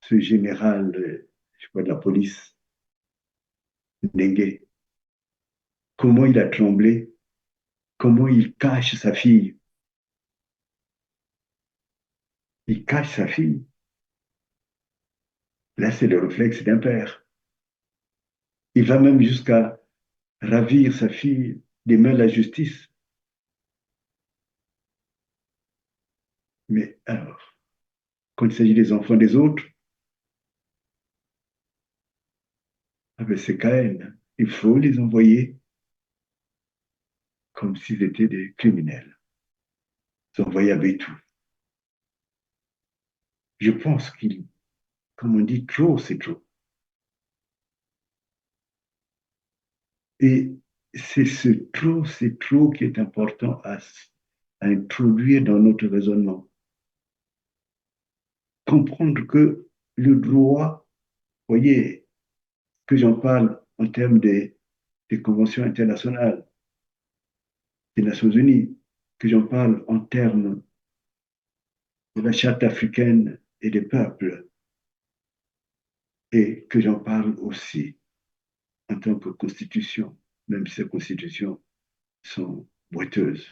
ce général, je crois, de la police, Ndenge, comment il a tremblé, comment il cache sa fille. Il cache sa fille. Là, c'est le réflexe d'un père. Il va même jusqu'à ravir sa fille des mains de la justice. Mais alors, quand il s'agit des enfants des autres, ah ben c'est Caïn. Il faut les envoyer comme s'ils étaient des criminels. Les envoyer avec tout. Je pense qu'il, comme on dit, trop, c'est trop. Et c'est ce trop, c'est trop qui est important à introduire dans notre raisonnement. Comprendre que le droit, voyez, que j'en parle en termes des conventions internationales des Nations Unies, que j'en parle en termes de la Charte africaine et des peuples, et que j'en parle aussi en tant que constitution, même si ces constitutions sont boiteuses.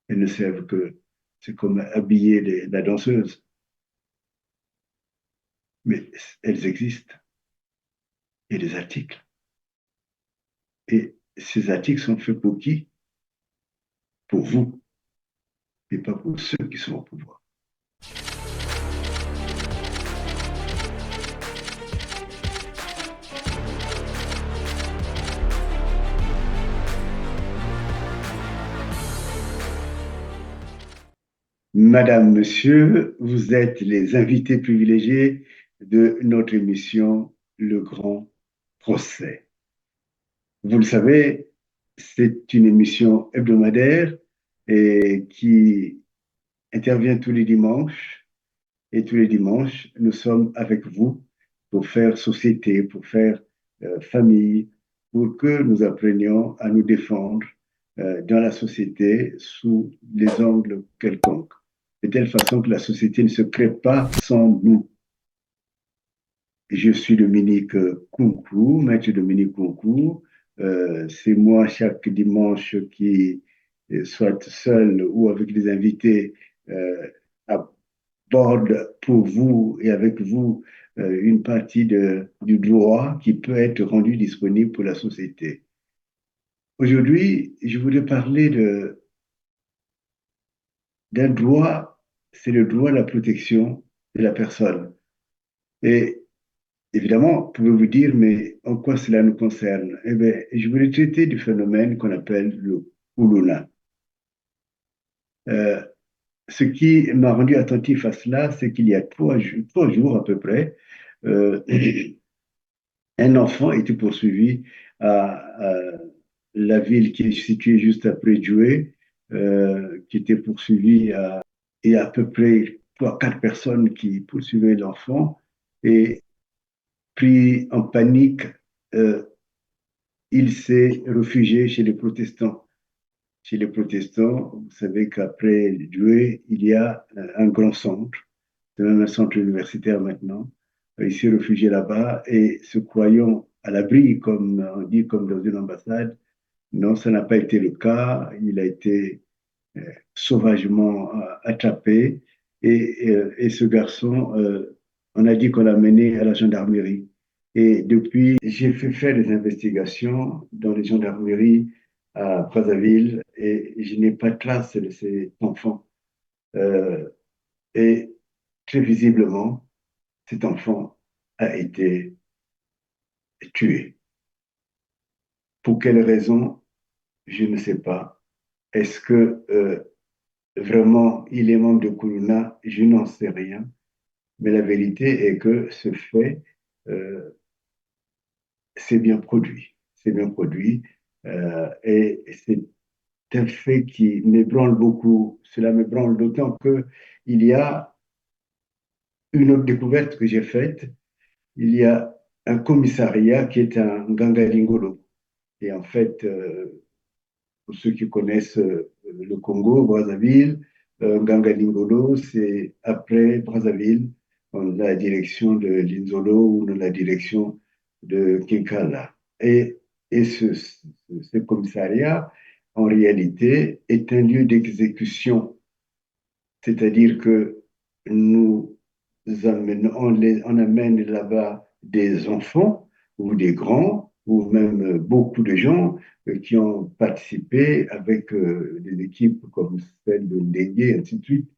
Elles ne servent que, c'est comme habiller la danseuse, mais elles existent. Il y a des articles. Et ces articles sont faits pour qui? Pour vous, et pas pour ceux qui sont au pouvoir. Madame, Monsieur, vous êtes les invités privilégiés de notre émission Le Grand Procès. Vous le savez, c'est une émission hebdomadaire et qui intervient tous les dimanches. Et tous les dimanches, nous sommes avec vous pour faire société, pour faire famille, pour que nous apprenions à nous défendre dans la société sous les angles quelconques, de telle façon que la société ne se crée pas sans nous. Je suis Dominique Kunku, maître Dominique Kunku. C'est moi chaque dimanche qui, soit seul ou avec des invités, euh, aborde pour vous et avec vous une partie du droit qui peut être rendu disponible pour la société. Aujourd'hui, je voudrais parler d'un droit, c'est le droit à la protection de la personne. Et évidemment, pouvez-vous dire, mais en quoi cela nous concerne? Eh bien, je voulais traiter du phénomène qu'on appelle le Kuluna. Euh, Ce qui m'a rendu attentif à cela, c'est qu'il y a 3 jours à peu près, euh, un enfant était poursuivi à la ville qui est située juste après Douai, qui était poursuivi il y a à peu près 3, 4 personnes qui poursuivaient l'enfant et pris en panique, euh, il s'est réfugié chez les protestants. Chez les protestants, vous savez qu'après Douai, il y a un grand centre, c'est même un centre universitaire maintenant. Il s'est réfugié là-bas et se croyant à l'abri, comme on dit, comme dans une ambassade. Non, ça n'a pas été le cas. Il a été euh, sauvagement attrapé et ce garçon, on a dit qu'on l'a mené à la gendarmerie. Et depuis, j'ai fait faire des investigations dans les gendarmeries à Brazzaville et je n'ai pas de trace de cet enfant. Euh, et très visiblement, cet enfant a été tué. Pour quelle raison, je ne sais pas. Est-ce que vraiment il est membre de Kuluna? Je n'en sais rien. Mais la vérité est que ce fait euh, s'est bien produit. C'est bien produit. Et c'est un fait qui m'ébranle beaucoup. Cela m'ébranle d'autant qu'il y a une autre découverte que j'ai faite. Il y a un commissariat qui est un Gangalingolo. Et en fait, pour ceux qui connaissent le Congo, Brazzaville, Gangalingolo, c'est après Brazzaville. dans la direction de Linzolo ou dans la direction de Kinkala. Et ce commissariat, en réalité, est un lieu d'exécution, c'est-à-dire que nous on amène là-bas des enfants ou des grands ou même beaucoup de gens qui ont participé avec des équipes comme celle de Ndengue, et ainsi de suite,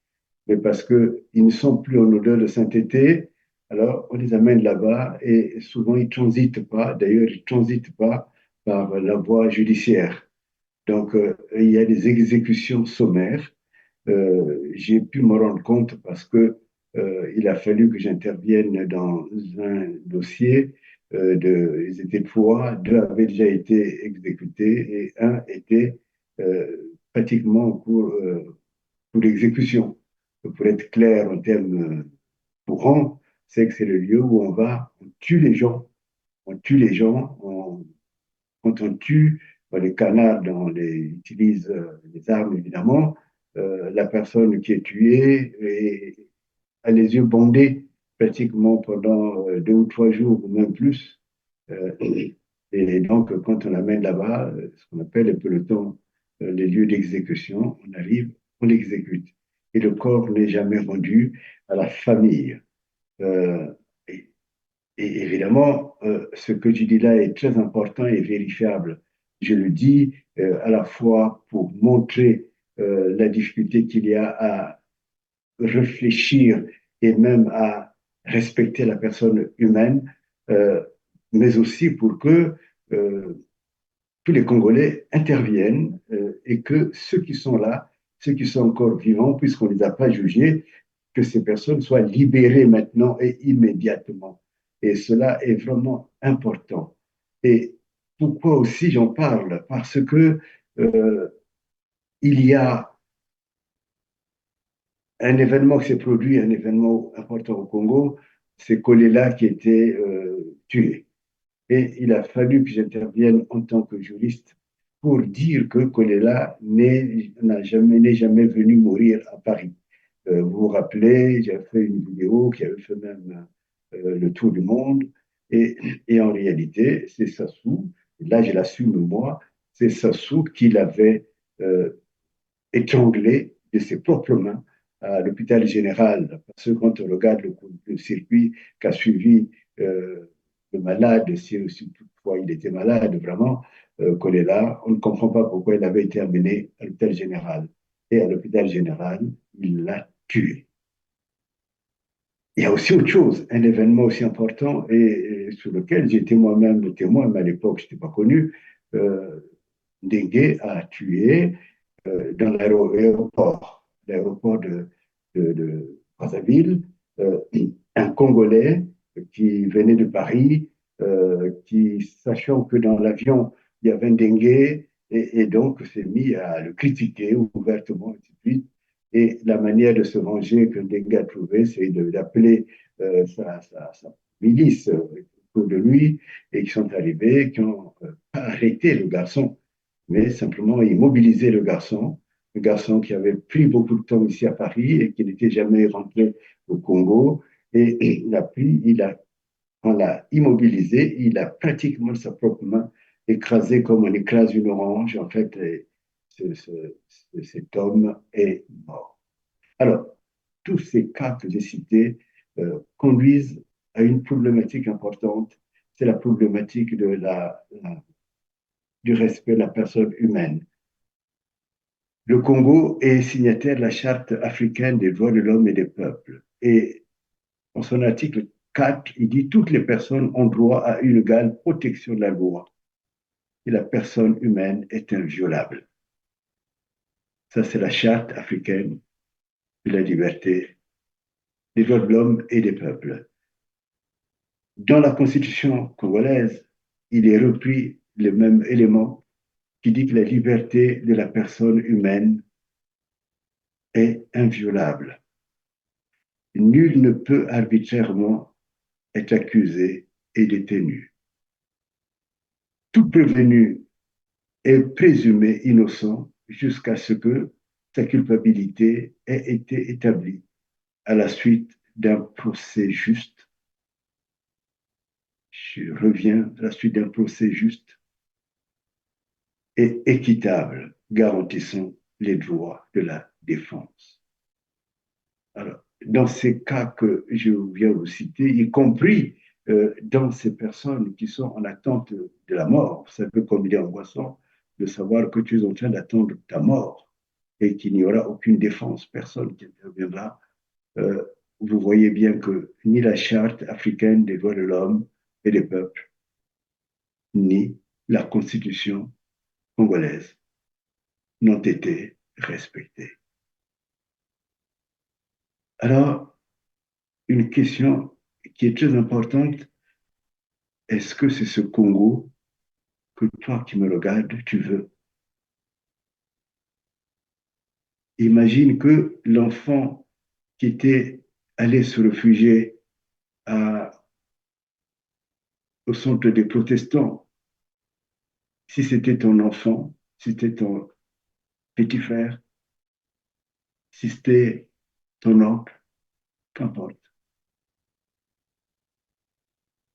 mais parce qu'ils ne sont plus en odeur de sainteté, alors on les amène là-bas et souvent ils ne transitent pas, d'ailleurs ils ne transitent pas par la voie judiciaire. Donc il y a des exécutions sommaires. J'ai pu me rendre compte parce que il a fallu que j'intervienne dans un dossier ils étaient trois, deux avaient déjà été exécutés et un était pratiquement pour l'exécution. Pour être clair en termes courants, c'est que c'est le lieu où on tue les gens, on tue les gens, quand on tue les canards, utilise les armes évidemment, la personne qui est tuée a les yeux bandés pratiquement pendant 2 ou 3 jours ou même plus. Et donc, quand on l'amène là-bas, ce qu'on appelle le peloton, les lieux d'exécution, on arrive, on l'exécute. Et le corps n'est jamais rendu à la famille. Euh, et, et évidemment, ce que tu dis là est très important et vérifiable. Je le dis à la fois pour montrer la difficulté qu'il y a à réfléchir et même à respecter la personne humaine, euh, mais aussi pour que tous les Congolais interviennent et que ceux qui sont là, ceux qui sont encore vivants, puisqu'on ne les a pas jugés, que ces personnes soient libérées maintenant et immédiatement. Et cela est vraiment important. Et pourquoi aussi j'en parle? Parce que euh, il y a un événement qui s'est produit, un événement important au Congo, c'est Kolela qui était tué. Et il a fallu que j'intervienne en tant que juriste pour dire que Kolela n'est jamais venu mourir à Paris. Vous vous rappelez, j'ai fait une vidéo qui avait fait même le tour du monde. Et, et en réalité, c'est Sassou, là je l'assume moi, c'est Sassou qui l'avait étranglé de ses propres mains à l'hôpital général. Parce que quand on regarde le circuit qu'a suivi le malade, si toutefois il était malade vraiment, choléra, on ne comprend pas pourquoi il avait été amené à l'hôpital général. Et à l'hôpital général, il l'a tué. Il y a aussi autre chose, un événement aussi important et sur lequel j'étais moi-même témoin, mais à l'époque, je n'étais pas connu. Euh, Dengue a tué dans l'aéroport de Brazzaville, un Congolais qui venait de Paris, sachant que dans l'avion, il y avait un dengue, et donc s'est mis à le critiquer ouvertement, et ainsi de suite. Et la manière de se venger que Dengue a trouvé, c'est d'appeler sa milice autour de lui, et qui sont arrivés, qui ont arrêté le garçon mais simplement immobiliser le garçon qui avait pris beaucoup de temps ici à Paris et qui n'était jamais rentré au Congo. Et on l'a immobilisé, il a pratiquement de sa propre main écrasé comme on écrase une orange. En fait, cet homme est mort. Alors, tous ces cas que j'ai cités conduisent à une problématique importante, c'est la problématique du respect de la personne humaine. Le Congo est signataire de la Charte africaine des droits de l'homme et des peuples. Et en son article 4, il dit toutes les personnes ont droit à une égale protection de la loi et la personne humaine est inviolable. Ça, c'est la Charte africaine de la liberté, des droits de l'homme et des peuples. Dans la Constitution congolaise, il est repris le même élément qui dit que la liberté de la personne humaine est inviolable. Nul ne peut arbitrairement être accusé et détenu. Tout prévenu est présumé innocent jusqu'à ce que sa culpabilité ait été établie à la suite d'un procès juste, je reviens à la suite d'un procès juste et équitable, garantissant les droits de la défense. Alors, dans ces cas que je viens de citer, y compris dans ces personnes qui sont en attente de la mort, c'est un peu comme il est angoissant de savoir que tu es en train d'attendre ta mort et qu'il n'y aura aucune défense, personne qui interviendra. Euh, vous voyez bien que ni la charte africaine des droits de l'homme et des peuples, ni la constitution congolaise n'ont été respectées. Alors, une question qui est très importante, est-ce que c'est ce Congo que toi qui me regardes, tu veux? Imagine que l'enfant qui était allé se réfugier à- au centre des protestants, si c'était ton enfant, si c'était ton petit frère, si c'était ton oncle, qu'importe.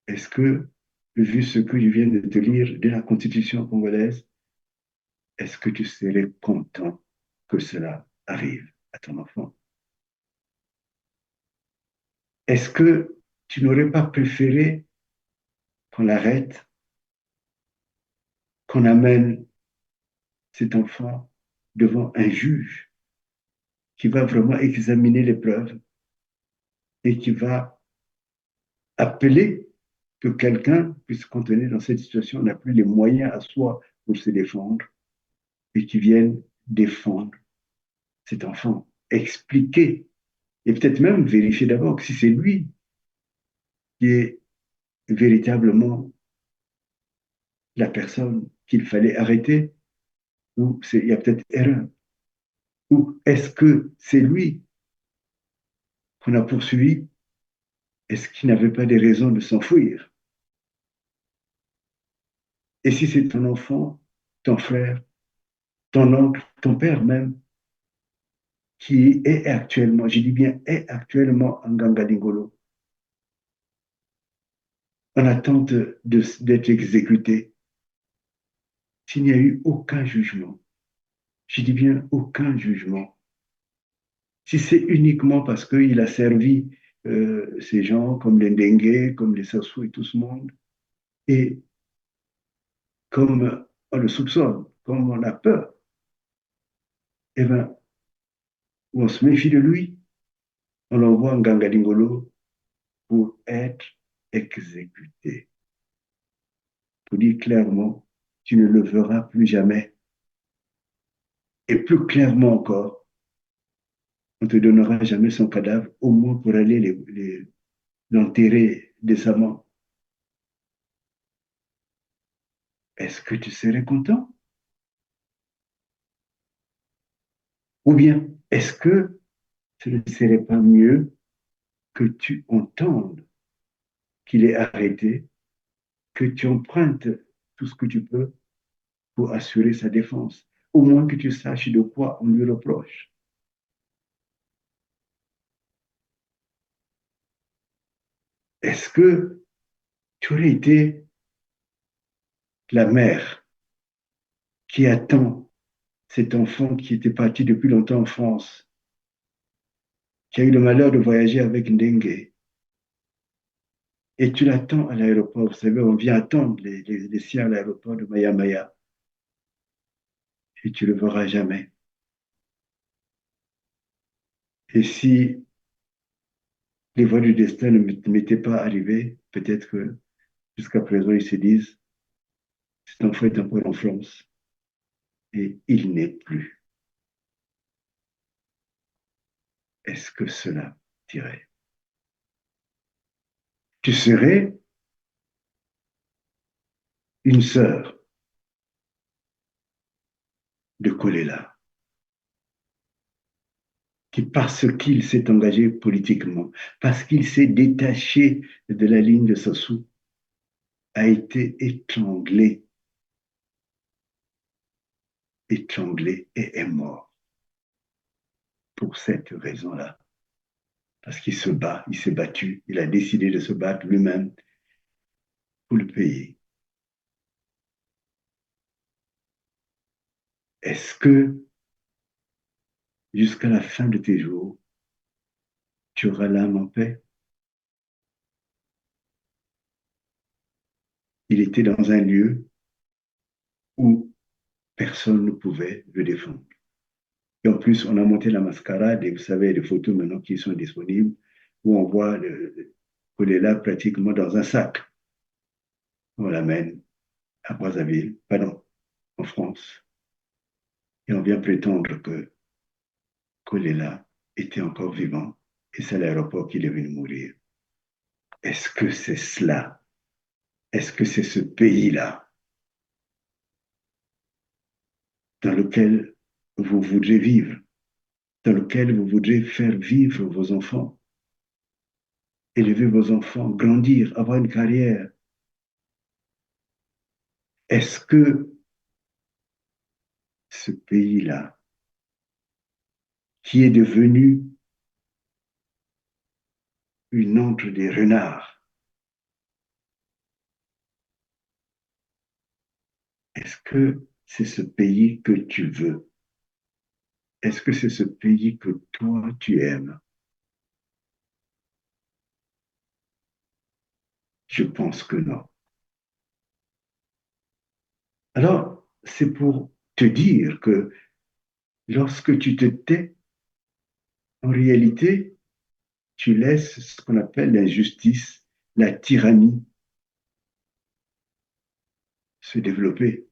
Est-ce que, vu ce que je viens de te lire de la Constitution congolaise, est-ce que tu serais content que cela arrive à ton enfant? Est-ce que tu n'aurais pas préféré qu'on l'arrête, qu'on amène cet enfant devant un juge qui va vraiment examiner les preuves et qui va appeler que quelqu'un puisse contenir dans cette situation, n'a plus les moyens à soi pour se défendre et qui vienne défendre cet enfant, expliquer et peut-être même vérifier d'abord que si c'est lui qui est véritablement la personne qu'il fallait arrêter ou il y a peut-être erreur. Ou est-ce que c'est lui qu'on a poursuivi? Est-ce qu'il n'avait pas des raisons de s'enfuir? Et si c'est ton enfant, ton frère, ton oncle, ton père même, qui est actuellement, je dis bien est actuellement en Gangalingolo, en attente d'être exécuté, s'il n'y a eu aucun jugement, je dis bien aucun jugement, si c'est uniquement parce qu'il a servi ces gens comme les Dengue, comme les Sassou et tout ce monde, et comme on le soupçonne, comme on a peur, eh bien, on se méfie de lui, on l'envoie en Gangalingolo pour être exécuté. Pour dire clairement, tu ne le verras plus jamais. Et plus clairement encore, on ne te donnera jamais son cadavre, au moins pour aller l'enterrer décemment. Est-ce que tu serais content? Ou bien, est-ce que ce ne serait pas mieux que tu entendes qu'il est arrêté, que tu empruntes tout ce que tu peux pour assurer sa défense? Au moins que tu saches de quoi on lui reproche. Est-ce que tu aurais été la mère qui attend cet enfant qui était parti depuis longtemps en France, qui a eu le malheur de voyager avec Ndengue, et tu l'attends à l'aéroport? Vous savez, on vient attendre les siens à l'aéroport de Maya Maya, et tu ne le verras jamais. Et si les voies du destin ne m'étaient pas arrivées, peut-être que jusqu'à présent, ils se disent, cet enfant est encore en France, et il n'est plus. Est-ce que cela dirait? Tu serais une sœur de Kolela, qui, parce qu'il s'est engagé politiquement, parce qu'il s'est détaché de la ligne de Sassou, a été étranglé, étranglé et est mort pour cette raison-là. parce qu'il se bat, il s'est battu, il a décidé de se battre lui-même pour le pays. Est-ce que jusqu'à la fin de tes jours, tu auras l'âme en paix? Il était dans un lieu où personne ne pouvait le défendre. Et en plus, on a monté la mascarade et vous savez, les photos maintenant qui sont disponibles où on voit Kolela pratiquement dans un sac. On l'amène à Brazzaville, pardon, en France. Et on vient prétendre que Kolela était encore vivant et c'est à l'aéroport qu'il est venu mourir. Est-ce que c'est cela? Est-ce que c'est ce pays-là dans lequel vous voudrez vivre, dans lequel vous voudrez faire vivre vos enfants, élever vos enfants, grandir, avoir une carrière? Est-ce que ce pays-là, qui est devenu une antre des renards, est-ce que c'est ce pays que tu veux? Est-ce que c'est ce pays que toi tu aimes? Je pense que non. Alors, c'est pour te dire que lorsque tu te tais, en réalité, tu laisses ce qu'on appelle l'injustice, la tyrannie se développer.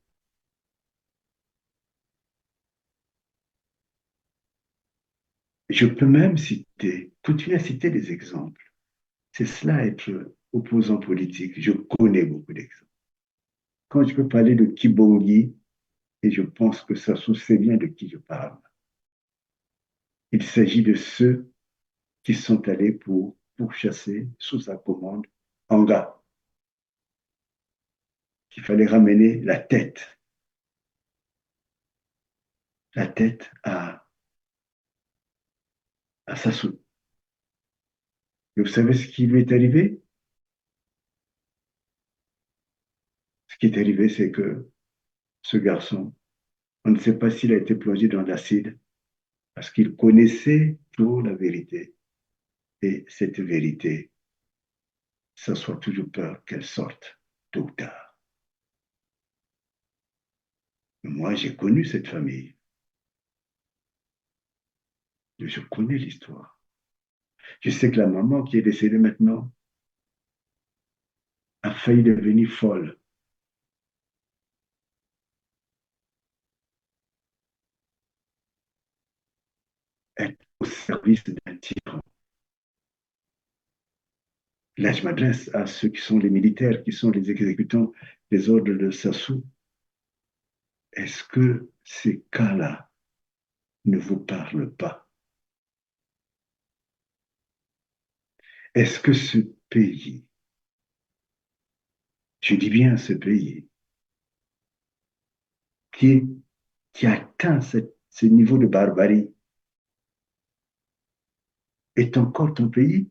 Je peux même citer, continuer à citer des exemples. C'est cela être opposant politique. Je connais beaucoup d'exemples. Quand je peux parler de Kibongi, et je pense que ça sait bien de qui je parle, il s'agit de ceux qui sont allés pour chasser sous sa commande Anga, qu'il fallait ramener la tête à Sassou. Et vous savez ce qui lui est arrivé? Ce qui est arrivé, c'est que ce garçon, on ne sait pas s'il a été plongé dans l'acide parce qu'il connaissait trop la vérité. Et cette vérité, ça soit toujours peur qu'elle sorte tôt ou tard. Moi, j'ai connu cette famille. Je connais l'histoire. Je sais que la maman qui est décédée maintenant a failli devenir folle, être au service d'un tyran. Là, je m'adresse à ceux qui sont les militaires, qui sont les exécutants des ordres de Sassou. Est-ce que ces cas-là ne vous parlent pas? Est-ce que ce pays, je dis bien ce pays, qui, qui atteint ce niveau de barbarie, est encore ton pays?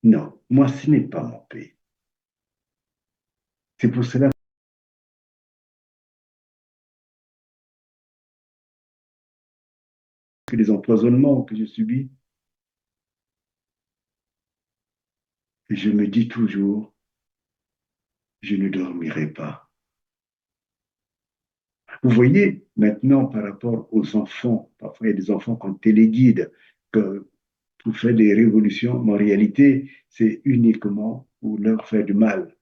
Non, moi, ce n'est pas mon pays. C'est pour cela que les empoisonnements que j'ai subis, je me dis toujours, je ne dormirai pas. Vous voyez, maintenant, par rapport aux enfants, parfois il y a des enfants qu'on téléguide que pour faire des révolutions, mais en réalité, c'est uniquement pour leur faire du mal.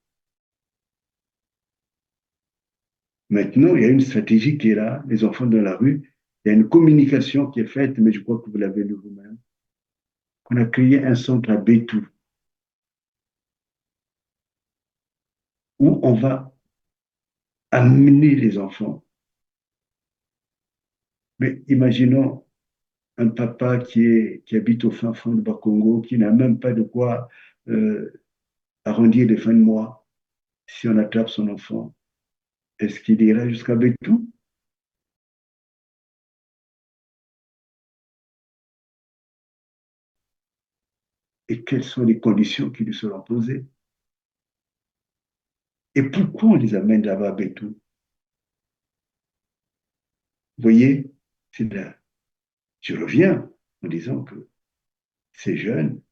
Maintenant, il y a une stratégie qui est là, les enfants dans la rue, il y a une communication qui est faite, mais je crois que vous l'avez lu vous-même. On a créé un centre à Bétou où on va amener les enfants. Mais imaginons un papa qui habite au fin fond de Bakongo, qui n'a même pas de quoi euh, arrondir les fins de mois. Si on attrape son enfant, est-ce qu'il ira jusqu'à Bétou? et quelles sont les conditions qui lui seront posées. Et pourquoi on les amène là-bas à Bétou? Vous voyez, c'est là. Je reviens en disant que ces jeunes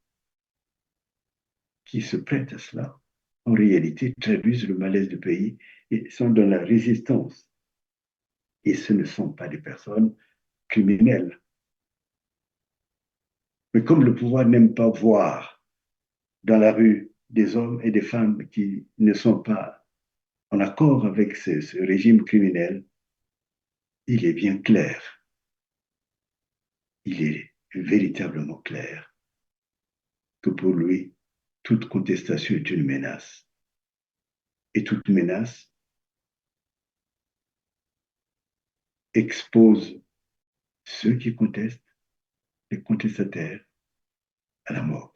qui se prêtent à cela, en réalité, traduisent le malaise du pays et sont dans la résistance. Et ce ne sont pas des personnes criminelles. Mais comme le pouvoir n'aime pas voir dans la rue des hommes et des femmes qui ne sont pas en accord avec ce régime criminel, il est bien clair, il est véritablement clair que pour lui, toute contestation est une menace. Et toute menace expose ceux qui contestent, les contestataires, à la mort,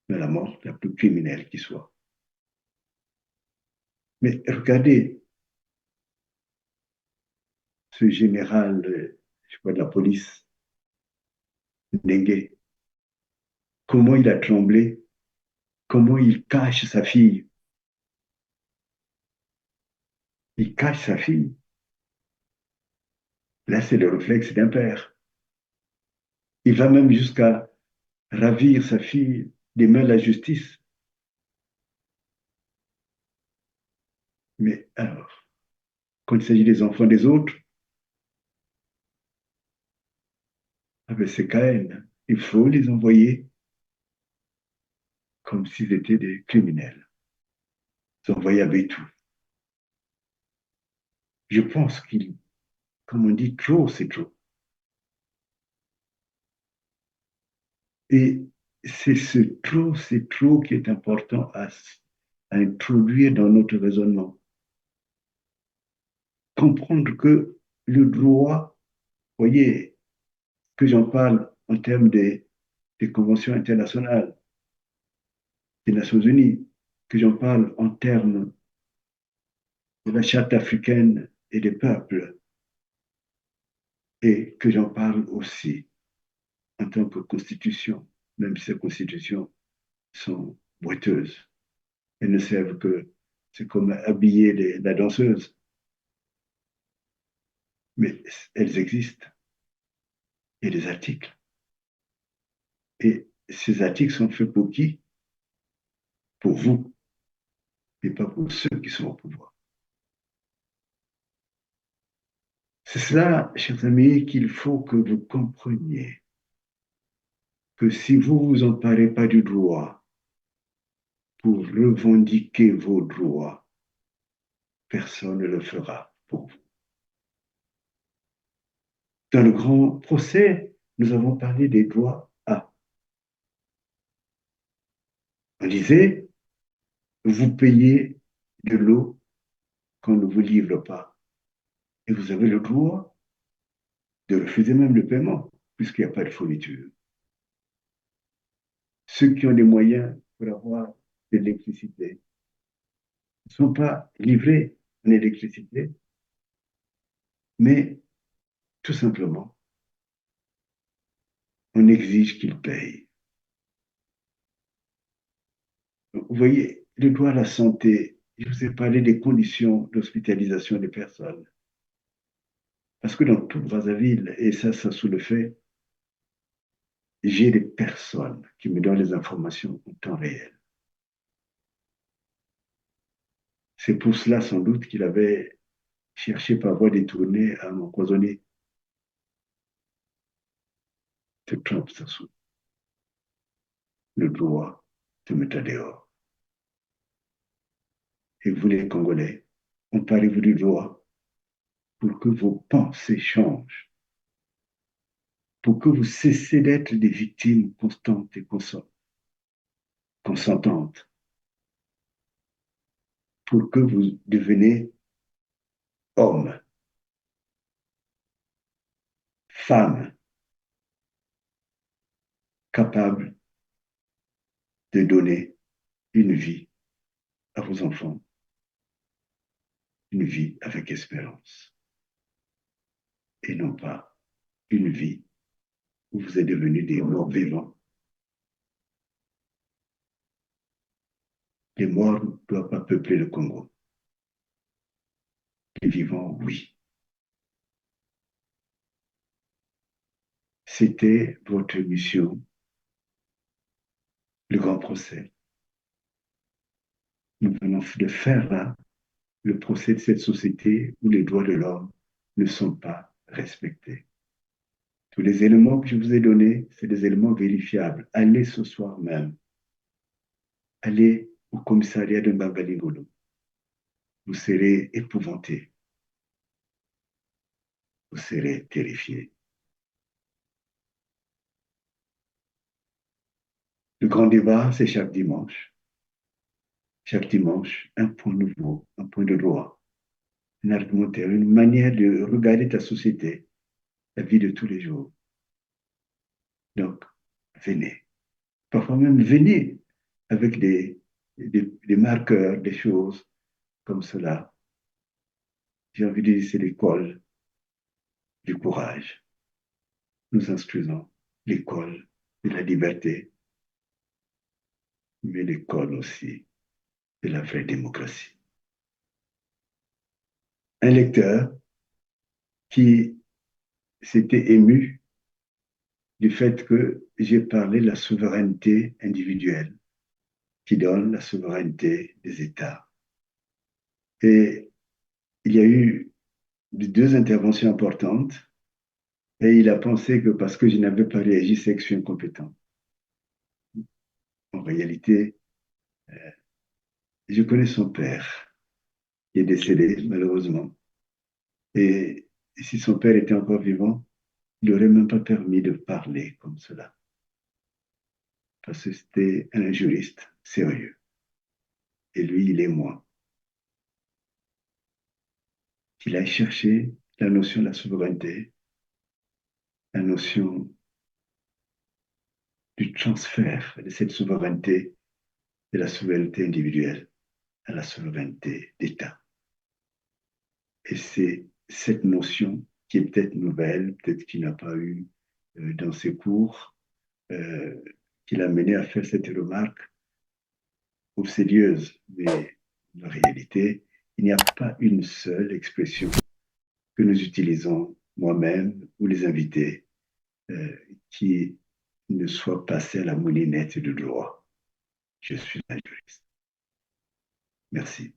à la mort la plus criminelle qui soit. Mais regardez ce général, je crois, de la police, Dengue, comment il a tremblé, comment il cache sa fille. Il cache sa fille. Là, c'est le réflexe d'un père. Il va même jusqu'à ravir sa fille des mains de la justice. Mais alors, quand il s'agit des enfants des autres, avec ces Caïn, il faut les envoyer comme s'ils étaient des criminels. Les envoyer à Bétou. Je pense qu'il, comme on dit, trop, c'est trop. Et c'est ce trop, c'est trop qui est important à introduire dans notre raisonnement. Comprendre que le droit, voyez, que j'en parle en termes des conventions internationales des Nations Unies, que j'en parle en termes de la Charte africaine et des peuples, et que j'en parle aussi en tant que constitution, même si ces constitutions sont boiteuses. Elles ne servent que, c'est comme habiller la danseuse, mais elles existent. Il y a des articles. Et ces articles sont faits pour qui? Pour vous, et pas pour ceux qui sont au pouvoir. C'est cela, chers amis, qu'il faut que vous compreniez. Que si vous vous emparez pas du droit pour revendiquer vos droits, personne ne le fera pour vous. Dans le grand procès, nous avons parlé des droits A. On disait, vous payez de l'eau qu'on ne vous livre pas. Et vous avez le droit de refuser même le paiement, puisqu'il n'y a pas de fourniture. Ceux qui ont les moyens pour avoir de l'électricité ne sont pas livrés en électricité, mais tout simplement, on exige qu'ils payent. Vous voyez, le droit à la santé, je vous ai parlé des conditions d'hospitalisation des personnes. Parce que dans tout Brazzaville, et ça sous le fait, j'ai des personnes qui me donnent les informations en temps réel. C'est pour cela sans doute qu'il avait cherché par voie détournée à m'empoisonner. C'est Trump, ça sous le droit de mettre dehors. Et vous, les Congolais, emparez-vous du droit pour que vos pensées changent, pour que vous cessez d'être des victimes constantes et consentantes, pour que vous deveniez hommes, femmes, capables de donner une vie à vos enfants, une vie avec espérance, et non pas une vie où vous êtes devenus des morts vivants Les morts ne doivent pas peupler le Congo. Les vivants, oui. C'était votre mission, le grand procès. Nous venons de faire là le procès de cette société où les droits de l'homme ne sont pas respectés. Tous les éléments que je vous ai donnés, c'est des éléments vérifiables. Allez ce soir même, allez au commissariat de Mbangalingolo. Vous serez épouvantés, vous serez terrifiés. Le grand débat, c'est chaque dimanche. Chaque dimanche, un point nouveau, un point de droit, un argumentaire, une manière de regarder ta société, la vie de tous les jours. Donc, venez. Parfois même, venez avec des marqueurs, des choses comme cela. J'ai envie de dire, c'est l'école du courage. Nous instruisons l'école de la liberté, mais l'école aussi de la vraie démocratie. Un lecteur qui s'était ému du fait que j'ai parlé de la souveraineté individuelle qui donne la souveraineté des États. Et il y a eu deux interventions importantes et il a pensé que parce que je n'avais pas réagi, c'est que je suis incompétent. En réalité, je connais son père qui est décédé malheureusement. Et si son père était encore vivant, il n'aurait même pas permis de parler comme cela. Parce que c'était un juriste sérieux. Et lui, il est moi. Il a cherché la notion de la souveraineté, la notion du transfert de cette souveraineté, de la souveraineté individuelle à la souveraineté d'État. Et c'est cette notion qui est peut-être nouvelle, peut-être qu'il n'a pas eu dans ses cours, euh, qui l'a mené à faire cette remarque ou sérieuse. Mais en réalité, il n'y a pas une seule expression que nous utilisons, moi-même ou les invités, euh, qui ne soit passée à la moulinette du droit. Je suis un juriste. Merci.